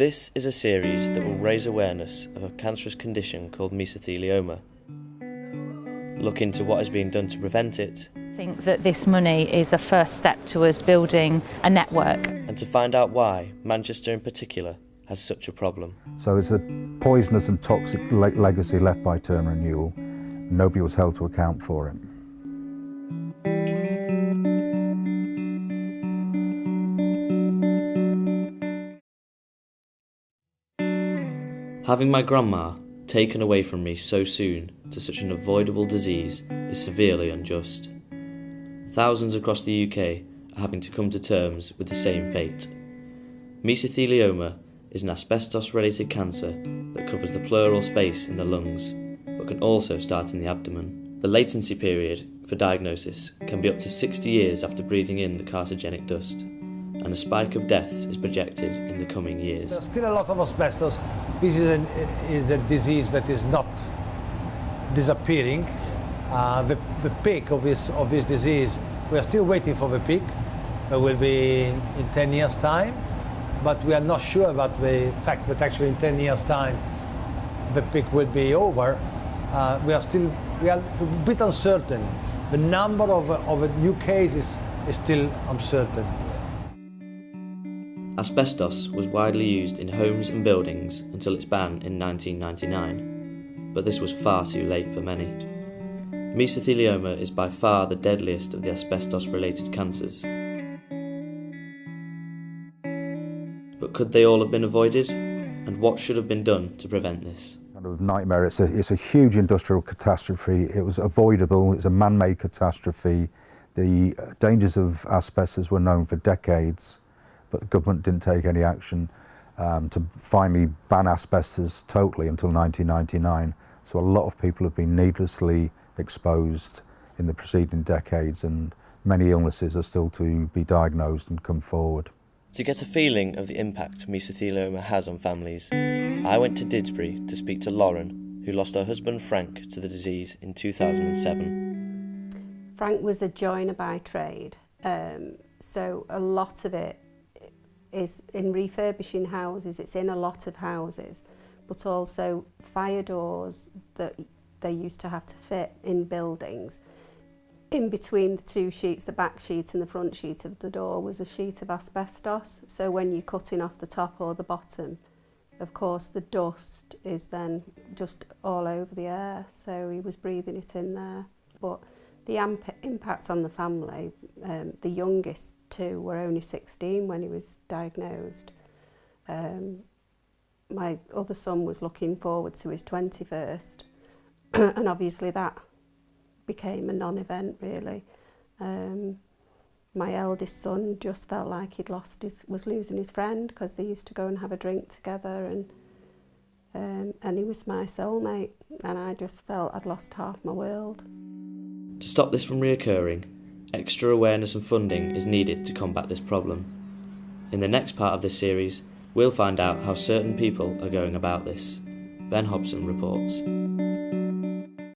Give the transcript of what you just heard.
This is a series that will raise awareness of a cancerous condition called mesothelioma, look into what is being done to prevent it, I think that this money is a first step towards building a network. and to find out why Manchester in particular has such a problem. So it's a poisonous and toxic legacy left by Turner and Newell. Nobody was held to account for it. Having my grandma taken away from me so soon to such an avoidable disease is severely unjust. Thousands across the UK are having to come to terms with the same fate. Mesothelioma is an asbestos-related cancer that covers the pleural space in the lungs, but can also start in the abdomen. The latency period for diagnosis can be up to 60 years after breathing in the carcinogenic dust, and a spike of deaths is projected in the coming years. There's still a lot of asbestos. This is a disease that is not disappearing. The peak of this disease, we are still waiting for the peak. It will be in 10 years' time, but we are not sure about the fact that actually in 10 years' time the peak will be over. We are a bit uncertain. The number of new cases is still uncertain. Asbestos was widely used in homes and buildings until its ban in 1999, but this was far too late for many. Mesothelioma is by far the deadliest of the asbestos-related cancers. But could they all have been avoided? And what should have been done to prevent this? Kind of nightmare. It's a huge industrial catastrophe. It was avoidable. It's a man-made catastrophe. The dangers of asbestos were known for decades, but the government didn't take any action to finally ban asbestos totally until 1999. So a lot of people have been needlessly exposed in the preceding decades, and many illnesses are still to be diagnosed and come forward. To get a feeling of the impact mesothelioma has on families, I went to Didsbury to speak to Lauren, who lost her husband Frank to the disease in 2007. Frank was a joiner by trade, so a lot of it is in refurbishing houses. It's in a lot of houses, but also fire doors that they used to have to fit in buildings. In between the two sheets, the back sheet and the front sheet of the door, was a sheet of asbestos. So when you're cutting off the top or the bottom, of course the dust is then just all over the air, so he was breathing it in there. But the impact on the family, the youngest two were only 16 when he was diagnosed. My other son was looking forward to his 21st, and obviously that became a non-event really. My eldest son just felt like was losing his friend, because they used to go and have a drink together, and he was my soulmate, and I just felt I'd lost half my world. To stop this from reoccurring, extra awareness and funding is needed to combat this problem. In the next part of this series, we'll find out how certain people are going about this. Ben Hobson reports.